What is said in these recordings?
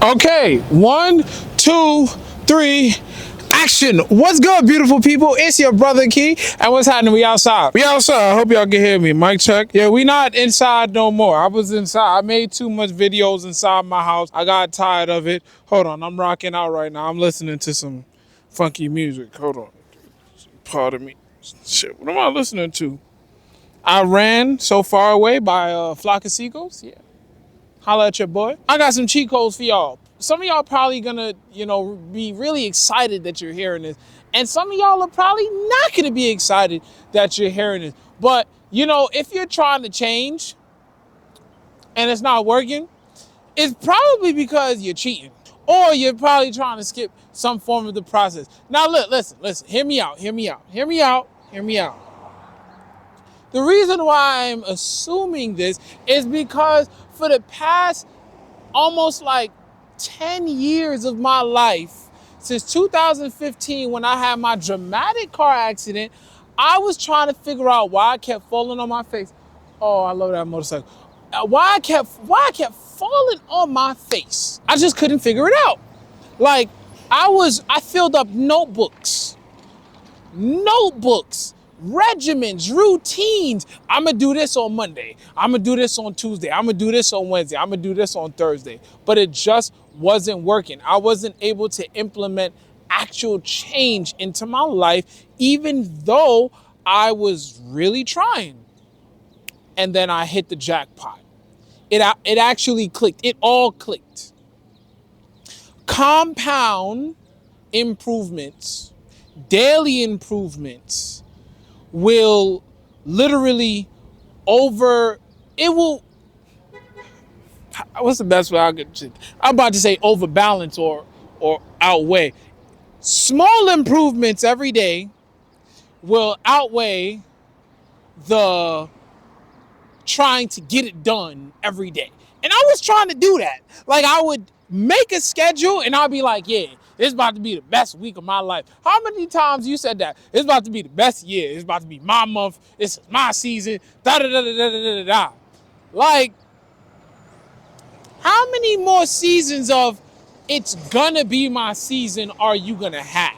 Okay, 1, 2, 3, action. What's good, beautiful people? It's your brother Key, and what's happening? We outside. We outside. I hope y'all can hear me. Mic check. Yeah, we not inside no more. I was inside. I made too much videos inside my house. I got tired of it. Hold on, I'm rocking out right now. I'm listening to some funky music. Hold on. Pardon me. Shit, what am I listening to? I Ran So Far Away by Flock of Seagulls. Yeah. Holla at your boy. I got some cheat codes for y'all. Some of y'all probably gonna, be really excited that you're hearing this. And some of y'all are probably not gonna be excited that you're hearing this. But, if you're trying to change and it's not working, it's probably because you're cheating. Or you're probably trying to skip some form of the process. Now, look, listen, hear me out. The reason why I'm assuming this is because for the past almost like 10 years of my life, since 2015 when I had my dramatic car accident, I was trying to figure out why I kept falling on my face. Oh, I love that motorcycle. Why I kept falling on my face. I just couldn't figure it out. Like I filled up notebooks, regimens, routines. I'm gonna do this on Monday. I'm gonna do this on Tuesday. I'm gonna do this on Wednesday. I'm gonna do this on Thursday. But it just wasn't working. I wasn't able to implement actual change into my life, even though I was really trying. And then I hit the jackpot. It actually clicked. It all clicked. Compound improvements, daily improvements will literally what's the best way I'm about to say overbalance or outweigh. Small improvements every day will outweigh the trying to get it done every day. And I was trying to do that. Like I would make a schedule and I'll be like, yeah, it's about to be the best week of my life. How many times you said that? It's about to be the best year. It's about to be my month. It's my season. Da da da da da da da da. Like, how many more seasons of it's gonna be my season are you gonna have?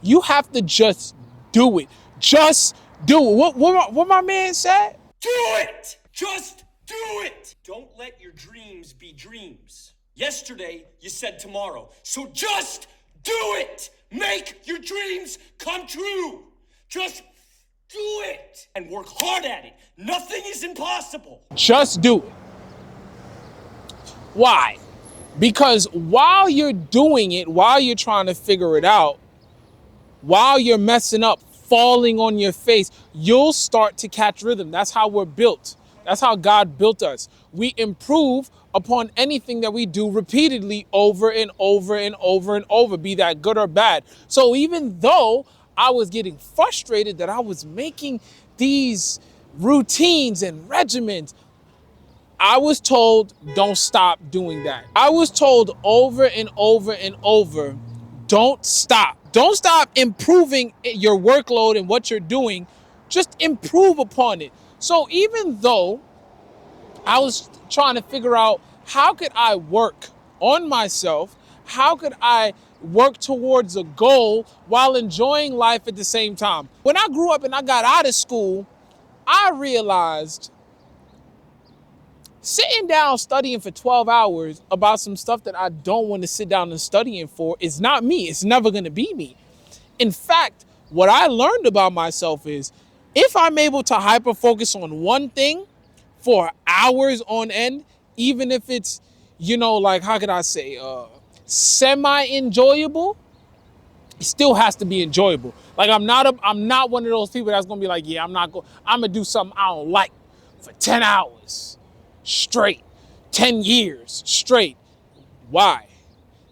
You have to just do it. Just do it. What my man said? Do it! Just do it! Don't let your dreams be dreams. Yesterday, you said tomorrow. So just do it! Make your dreams come true! Just do it! And work hard at it. Nothing is impossible. Just do it. Why? Because while you're doing it, while you're trying to figure it out, while you're messing up, falling on your face, you'll start to catch rhythm. That's how we're built. That's how God built us. We improve upon anything that we do repeatedly over and over and over and over, be that good or bad. So even though I was getting frustrated that I was making these routines and regimens, I was told, don't stop doing that. I was told over and over and over, don't stop. Don't stop improving your workload and what you're doing. Just improve upon it. So even though I was trying to figure out how could I work on myself, how could I work towards a goal while enjoying life at the same time? When I grew up and I got out of school, I realized sitting down studying for 12 hours about some stuff that I don't want to sit down and studying for is not me. It's never going to be me. In fact, what I learned about myself is if I'm able to hyper focus on one thing for hours on end, even if it's, like, how could I say, semi-enjoyable, it still has to be enjoyable. Like I'm not one of those people that's going to be like, yeah, I'm going to do something I don't like for 10 hours straight, 10 years straight. Why?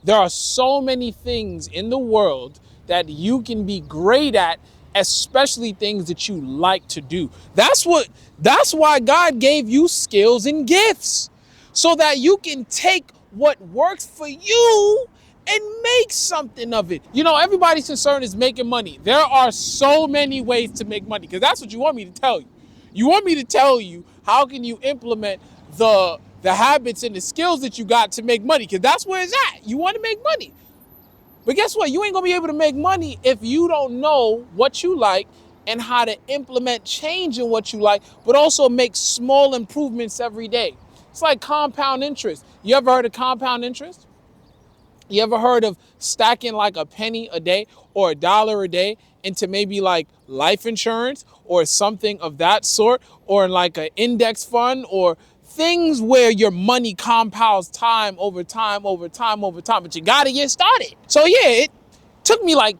There are so many things in the world that you can be great at, especially things that you like to do. That's why God gave you skills and gifts, so that you can take what works for you and make something of it. Everybody's concern is making money. There are so many ways to make money, because that's what you want me to tell you. You want me to tell you how can you implement the the habits and the skills that you got to make money, because that's where it's at. You want to make money. But guess what? You ain't going to be able to make money if you don't know what you like and how to implement change in what you like, but also make small improvements every day. It's like compound interest. You ever heard of compound interest? You ever heard of stacking like a penny a day or $1 a day into maybe like life insurance or something of that sort, or like an index fund, or things where your money compounds time over time over time over time, but you got to get started. So yeah, it took me like,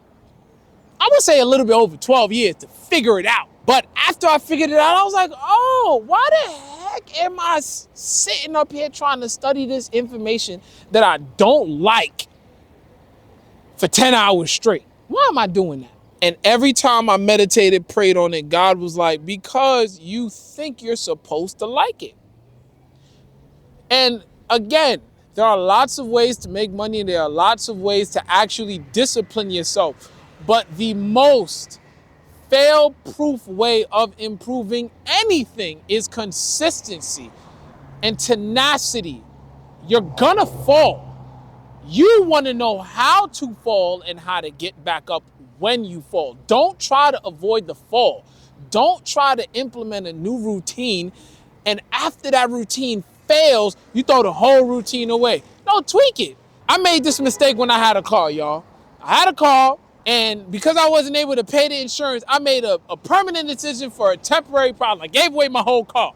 I would say a little bit over 12 years to figure it out. But after I figured it out, I was like, oh, why the heck am I sitting up here trying to study this information that I don't like for 10 hours straight? Why am I doing that? And every time I meditated, prayed on it, God was like, because you think you're supposed to like it. And again, there are lots of ways to make money, and there are lots of ways to actually discipline yourself. But the most fail-proof way of improving anything is consistency and tenacity. You're gonna fall. You want to know how to fall and how to get back up when you fall. Don't try to avoid the fall. Don't try to implement a new routine, and after that routine fails, you throw the whole routine away. No, tweak it. I made this mistake when I had a car, y'all. I had a car, and because I wasn't able to pay the insurance, I made a permanent decision for a temporary problem. I gave away my whole car.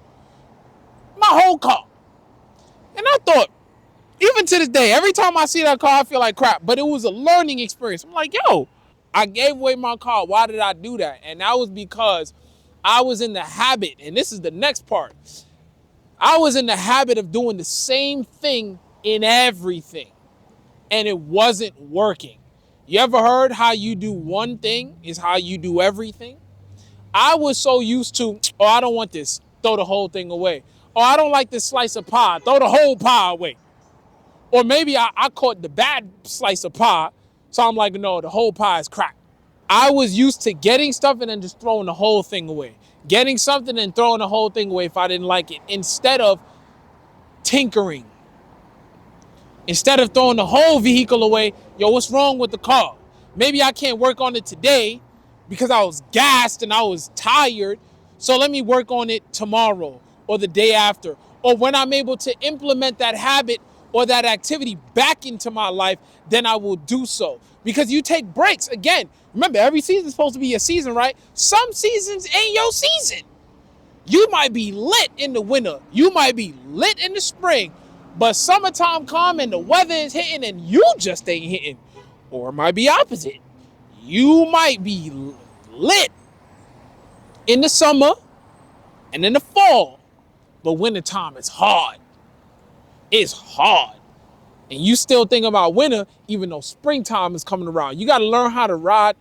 My whole car. And I thought, even to this day, every time I see that car, I feel like crap. But it was a learning experience. I'm like, yo, I gave away my car. Why did I do that? And that was because I was in the habit, and this is the next part. I was in the habit of doing the same thing in everything, and it wasn't working. You ever heard how you do one thing is how you do everything? I was so used to, oh, I don't want this, throw the whole thing away. Oh, I don't like this slice of pie, throw the whole pie away. Or maybe I caught the bad slice of pie, so I'm like, no, the whole pie is crap. I was used to getting stuff and then just throwing the whole thing away. Getting something and throwing the whole thing away if I didn't like it, instead of tinkering. Instead of throwing the whole vehicle away, yo, what's wrong with the car? Maybe I can't work on it today because I was gassed and I was tired, so let me work on it tomorrow or the day after. Or when I'm able to implement that habit or that activity back into my life, then I will do so. Because you take breaks. Again, remember, every season is supposed to be your season, right? Some seasons ain't your season. You might be lit in the winter. You might be lit in the spring. But summertime come and the weather is hitting and you just ain't hitting. Or it might be opposite. You might be lit in the summer and in the fall. But wintertime is hard. It's hard. And you still think about winter, even though springtime is coming around. You got to learn how to ride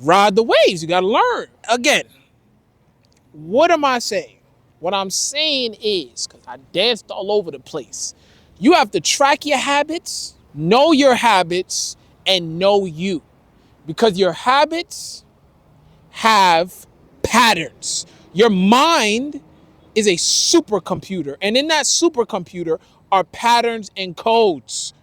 the waves. You got to learn. Again, what am I saying? What I'm saying is, because I danced all over the place, you have to track your habits, and know you. Because your habits have patterns. Your mind is a supercomputer. And in that supercomputer are patterns and codes.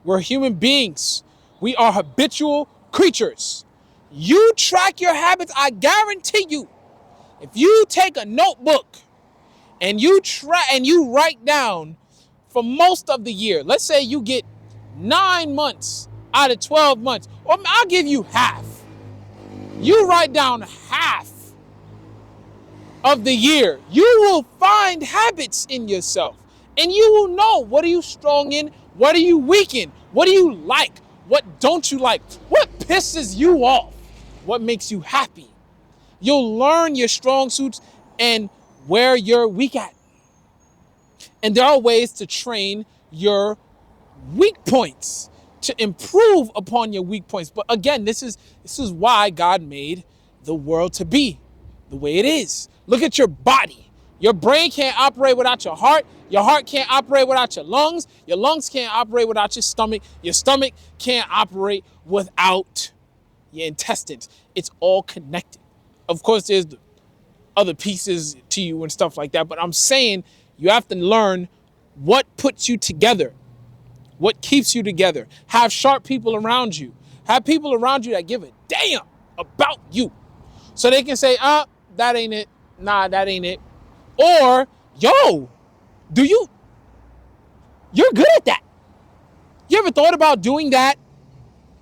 We're human beings. We are habitual creatures. You track your habits, I guarantee you. If you take a notebook and you write down for most of the year, let's say you get 9 months out of 12 months, or I'll give you half. You write down half of the year, you will find habits in yourself. And you will know, what are you strong in? What are you weak in? What do you like? What don't you like? What pisses you off? What makes you happy? You'll learn your strong suits and where you're weak at. And there are ways to train your weak points, to improve upon your weak points. But again, this is why God made the world to be the way it is. Look at your body. Your brain can't operate without your heart. Your heart can't operate without your lungs. Your lungs can't operate without your stomach. Your stomach can't operate without your intestines. It's all connected. Of course, there's the other pieces to you and stuff like that. But I'm saying you have to learn what puts you together, what keeps you together. Have sharp people around you. Have people around you that give a damn about you. So they can say, that ain't it. Nah, that ain't it. Or, yo, you're good at that. You ever thought about doing that,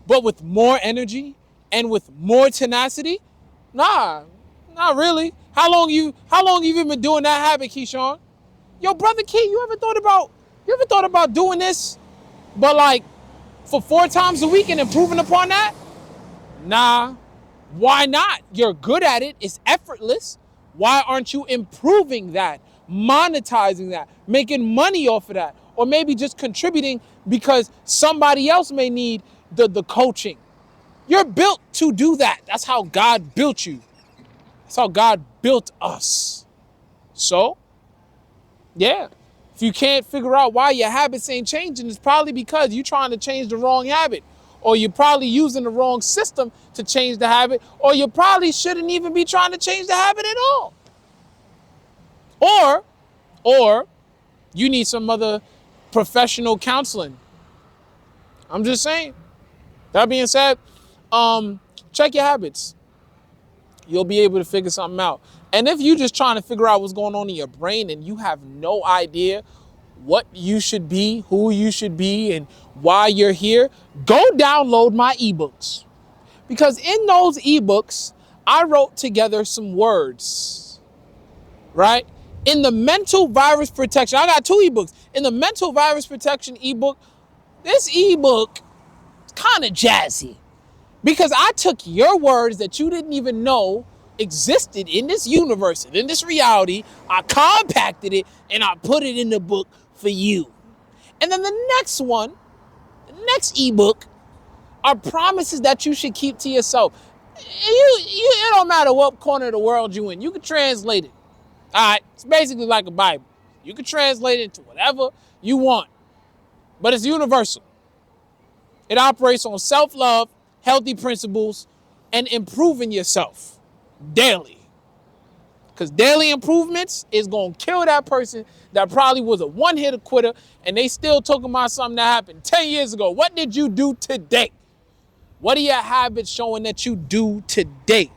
but with more energy and with more tenacity? Nah, not really. How long you even been doing that habit, Keyshawn? Yo, brother Key, you ever thought about doing this, but like for 4 times a week and improving upon that? Nah. Why not? You're good at it. It's effortless. Why aren't you improving that, monetizing that, making money off of that? Or maybe just contributing because somebody else may need the coaching. You're built to do that. That's how God built you. That's how God built us. So, yeah. If you can't figure out why your habits ain't changing, it's probably because you're trying to change the wrong habit. Or you're probably using the wrong system to change the habit. Or you probably shouldn't even be trying to change the habit at all. Or you need some other professional counseling. I'm just saying. That being said, check your habits. You'll be able to figure something out. And if you're just trying to figure out what's going on in your brain and you have no idea what you should be, who you should be, and why you're here, go download my ebooks. Because in those ebooks, I wrote together some words, right? In the mental virus protection, I got 2 ebooks. In the mental virus protection ebook, this ebook is kind of jazzy. Because I took your words that you didn't even know existed in this universe and in this reality, I compacted it and I put it in the book for you. And then the next ebook are promises that you should keep to yourself. It don't matter what corner of the world you in. You can translate it. All right, it's basically like a Bible. You can translate it into whatever you want, but it's universal. It operates on self-love, healthy principles, and improving yourself daily. Because daily improvements is going to kill that person that probably was a one-hitter quitter and they still talking about something that happened 10 years ago. What did you do today? What are your habits showing that you do today?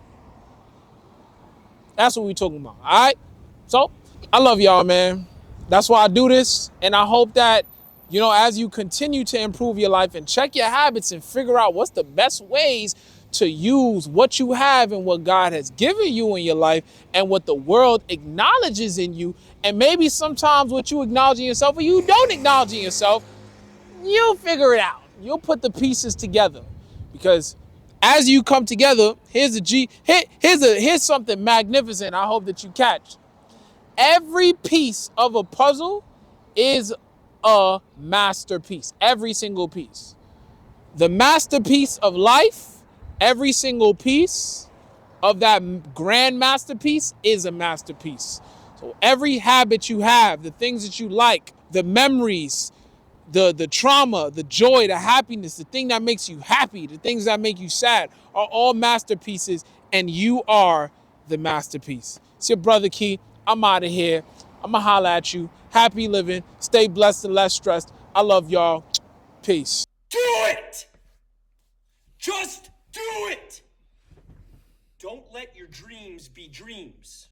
That's what we're talking about, all right? So, I love y'all, man. That's why I do this, and I hope that, as you continue to improve your life and check your habits and figure out what's the best ways to use what you have and what God has given you in your life and what the world acknowledges in you, and maybe sometimes what you acknowledge in yourself or you don't acknowledge in yourself, you'll figure it out. You'll put the pieces together. Because as you come together, here's something magnificent I hope that you catch. Every piece of a puzzle is a masterpiece. Every single piece. The masterpiece of life, every single piece of that grand masterpiece is a masterpiece. So every habit you have, the things that you like, the memories, the trauma, the joy, the happiness, the thing that makes you happy, the things that make you sad are all masterpieces, and you are the masterpiece. It's your brother Key. I'm out of here. I'm going to holler at you. Happy living. Stay blessed and less stressed. I love y'all. Peace. Do it! Just do it! Don't let your dreams be dreams.